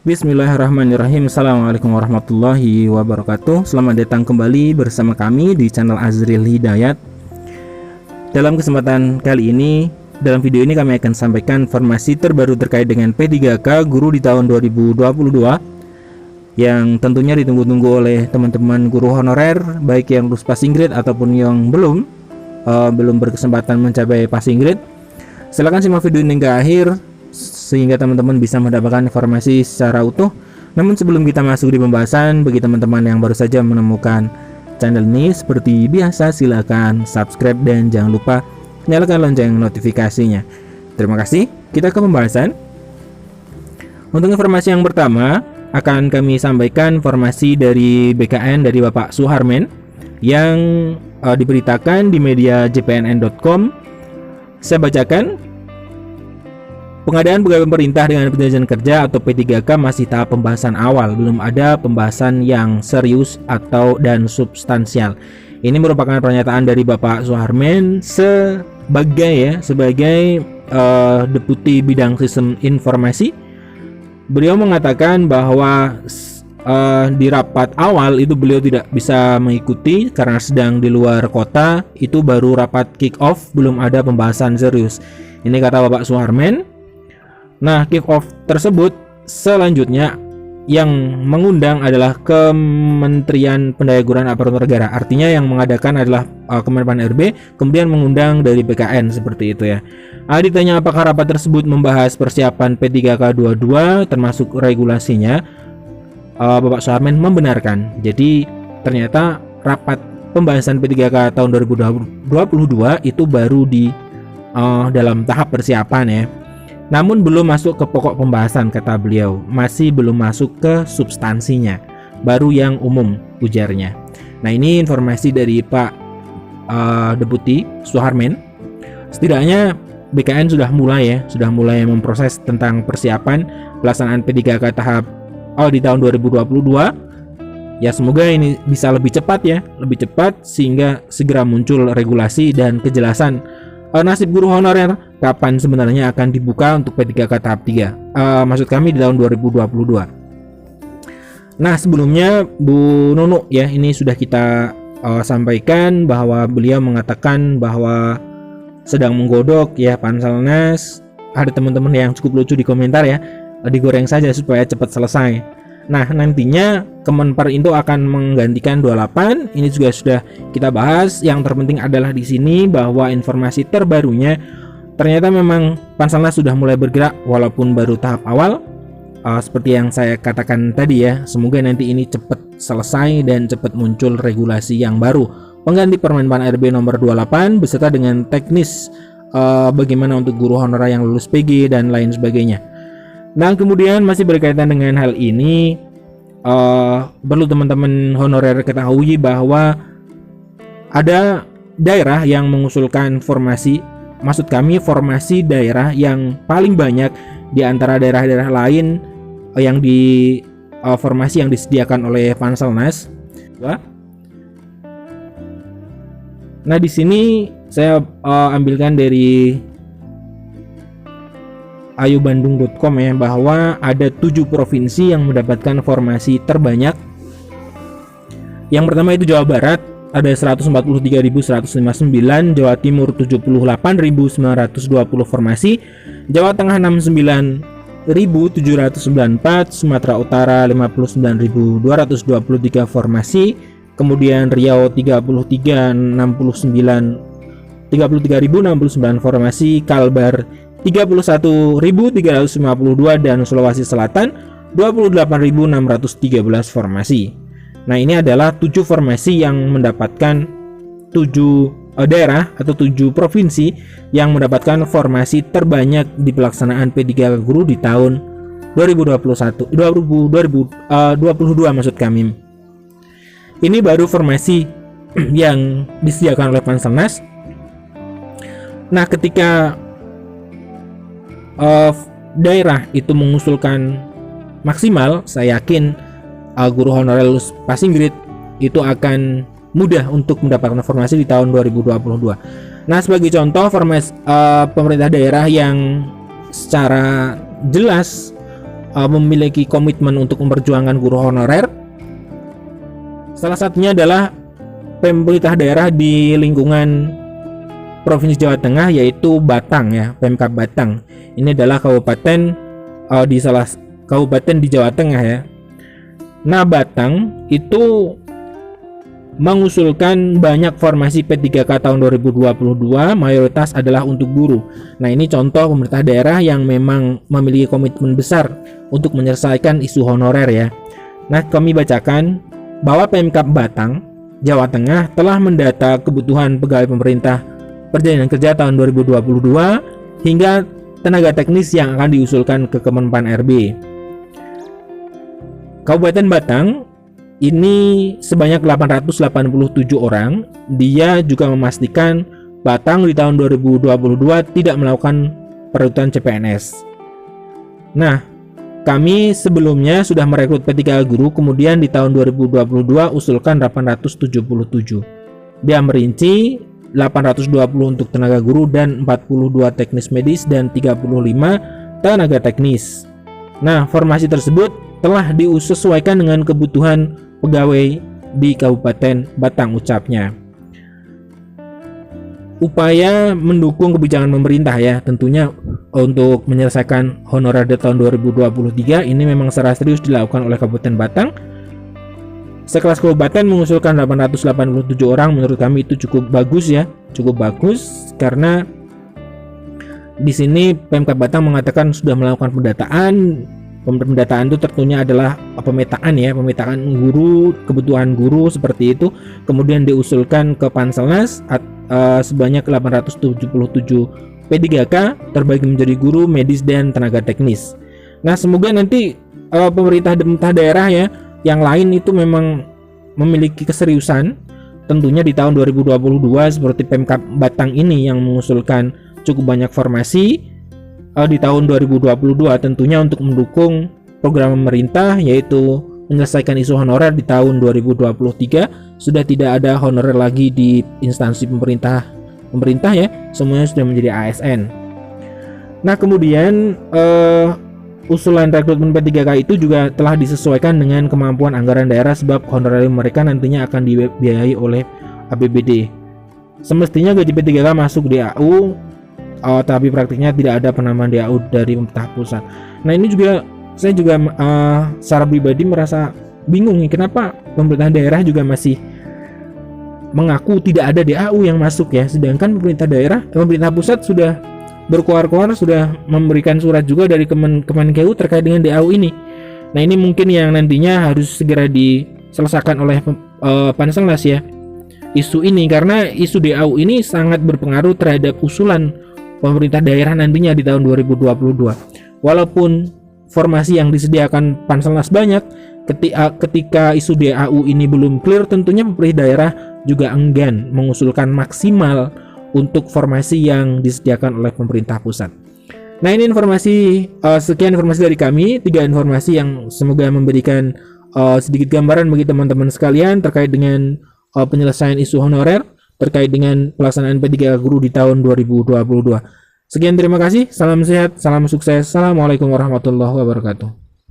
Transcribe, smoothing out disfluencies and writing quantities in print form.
Bismillahirrahmanirrahim. Assalamualaikum warahmatullahi wabarakatuh. Selamat datang kembali bersama kami di channel Azril Hidayat. Dalam kesempatan kali ini, dalam video ini kami akan sampaikan informasi terbaru terkait dengan P3K Guru di tahun 2022 yang tentunya ditunggu-tunggu oleh teman-teman guru honorer, baik yang lulus passing grade ataupun yang belum berkesempatan mencapai passing grade. Silahkan simak video ini hingga akhir sehingga teman-teman bisa mendapatkan informasi secara utuh. Namun sebelum kita masuk di pembahasan, bagi teman-teman yang baru saja menemukan channel ini, seperti biasa silakan subscribe dan jangan lupa nyalakan lonceng notifikasinya. Terima kasih. Kita ke pembahasan. Untuk informasi yang pertama, akan kami sampaikan informasi dari BKN dari Bapak Suharmen yang diberitakan di media jpnn.com. Saya bacakan. Pengadaan pegawai pemerintah dengan perjanjian kerja atau P3K masih tahap pembahasan awal, belum ada pembahasan yang serius dan substansial. Ini merupakan pernyataan dari Bapak Suharmen sebagai Deputi Bidang Sistem Informasi. Beliau mengatakan bahwa di rapat awal itu beliau tidak bisa mengikuti karena sedang di luar kota. Itu baru rapat kick off, belum ada pembahasan serius. Ini kata Bapak Suharmen. Nah, kick off tersebut selanjutnya yang mengundang adalah Kementerian Pendayagunaan Aparatur Negara. Artinya yang mengadakan adalah Kemenpan RB, kemudian mengundang dari BKN, seperti itu ya. Ditanya apakah rapat tersebut membahas persiapan P3K 22 termasuk regulasinya, Bapak Suharmen membenarkan. Jadi ternyata rapat pembahasan P3K tahun 2022 itu baru di dalam tahap persiapan ya. Namun belum masuk ke pokok pembahasan, kata beliau. Masih belum masuk ke substansinya, baru yang umum, ujarnya. Nah, ini informasi dari Pak Deputi Suharmen. Setidaknya BKN sudah mulai memproses tentang persiapan pelaksanaan P3K tahap di tahun 2022. Ya, semoga ini bisa lebih cepat sehingga segera muncul regulasi dan kejelasan nasib guru honorer, kapan sebenarnya akan dibuka untuk P3K tahap 3. Maksud kami di tahun 2022. Nah, sebelumnya Bu Nunu ya, ini sudah kita sampaikan bahwa beliau mengatakan bahwa sedang menggodok ya Panselnas. Ada teman-teman yang cukup lucu di komentar ya, digoreng saja supaya cepat selesai. Nah, nantinya Kemenpar itu akan menggantikan 28. Ini juga sudah kita bahas. Yang terpenting adalah di sini bahwa informasi terbarunya ternyata memang Panselnas sudah mulai bergerak walaupun baru tahap awal. Seperti yang saya katakan tadi ya, semoga nanti ini cepat selesai dan cepat muncul regulasi yang baru pengganti Permenpan RB nomor 28 beserta dengan teknis bagaimana untuk guru honorer yang lulus PG dan lain sebagainya. Nah, kemudian masih berkaitan dengan hal ini, perlu teman-teman honorer ketahui bahwa ada daerah yang mengusulkan formasi daerah yang paling banyak di antara daerah-daerah lain yang formasi yang disediakan oleh Panselnas. Nah, di sini saya ambilkan dari ayubandung.com ya, bahwa ada 7 provinsi yang mendapatkan formasi terbanyak. Yang pertama itu Jawa Barat, ada 143.159, Jawa Timur 78.920 formasi, Jawa Tengah 69.794, Sumatera Utara 59.223 formasi, kemudian Riau 33.069 formasi, Kalbar 31.352 dan Sulawesi Selatan 28.613 formasi. Nah, ini adalah 7 formasi yang mendapatkan 7 daerah atau 7 provinsi yang mendapatkan formasi terbanyak di pelaksanaan P3K Guru di tahun 2022 maksud kami. Ini baru formasi yang disediakan oleh Panselnas. Nah, ketika daerah itu mengusulkan maksimal, saya yakin guru honorer lulus passing grade itu akan mudah untuk mendapatkan formasi di tahun 2022. Nah, sebagai contoh formasi pemerintah daerah yang secara jelas memiliki komitmen untuk memperjuangkan guru honorer. Salah satunya adalah pemerintah daerah di lingkungan Provinsi Jawa Tengah, yaitu Batang ya, Pemkab Batang. Ini adalah kabupaten di salah kabupaten di Jawa Tengah ya. Nah, Batang itu mengusulkan banyak formasi P3K tahun 2022, mayoritas adalah untuk guru. Nah, ini contoh pemerintah daerah yang memang memiliki komitmen besar untuk menyelesaikan isu honorer ya. Nah, kami bacakan bahwa Pemkab Batang, Jawa Tengah telah mendata kebutuhan pegawai pemerintah perjalanan kerja tahun 2022 hingga tenaga teknis yang akan diusulkan ke Kemenpan RB. Kabupaten Batang ini sebanyak 887 orang. Dia juga memastikan Batang di tahun 2022 tidak melakukan perekrutan CPNS. Nah, kami sebelumnya sudah merekrut P3K guru, kemudian di tahun 2022 usulkan 877. Dia merinci 820 untuk tenaga guru dan 42 teknis medis dan 35 tenaga teknis. Nah, formasi tersebut telah disesuaikan dengan kebutuhan pegawai di Kabupaten Batang, ucapnya. Upaya mendukung kebijakan pemerintah ya, tentunya untuk menyelesaikan honorer di tahun 2023 ini memang secara serius dilakukan oleh Kabupaten Batang. Sekelas kabupaten mengusulkan 887 orang, menurut kami itu cukup bagus ya, cukup bagus karena di sini Pemkab Batang mengatakan sudah melakukan pendataan. Pendataan itu tentunya adalah pemetaan ya, pemetaan guru, kebutuhan guru seperti itu, kemudian diusulkan ke Panselnas sebanyak 877 P3K terbagi menjadi guru, medis, dan tenaga teknis. Nah, semoga nanti pemerintah daerah ya yang lain itu memang memiliki keseriusan tentunya di tahun 2022 seperti Pemkab Batang ini yang mengusulkan cukup banyak formasi di tahun 2022 tentunya untuk mendukung program pemerintah yaitu menyelesaikan isu honorer. Di tahun 2023 sudah tidak ada honorer lagi di instansi pemerintah ya, semuanya sudah menjadi ASN. Nah, kemudian usulan rekrutmen P3K itu juga telah disesuaikan dengan kemampuan anggaran daerah sebab honorer mereka nantinya akan dibiayai oleh APBD. Semestinya gaji P3K masuk di AU, tapi praktiknya tidak ada penambahan DAU dari pemerintah pusat. Nah, ini juga saya juga secara pribadi merasa bingung nih, kenapa pemerintah daerah juga masih mengaku tidak ada DAU yang masuk ya, sedangkan pemerintah pusat sudah berkoar-koar, sudah memberikan surat juga dari Kemenkeu terkait dengan DAU ini. Nah, ini mungkin yang nantinya harus segera diselesaikan oleh Panselnas ya, isu ini, karena isu DAU ini sangat berpengaruh terhadap usulan pemerintah daerah nantinya di tahun 2022. Walaupun formasi yang disediakan Panselnas banyak, ketika isu DAU ini belum clear, tentunya pemerintah daerah juga enggan mengusulkan maksimal untuk formasi yang disediakan oleh pemerintah pusat. Nah, ini sekian informasi dari kami, 3 informasi yang semoga memberikan sedikit gambaran bagi teman-teman sekalian terkait dengan penyelesaian isu honorer, terkait dengan pelaksanaan P3K guru di tahun 2022. Sekian, terima kasih, salam sehat, salam sukses, assalamualaikum warahmatullahi wabarakatuh.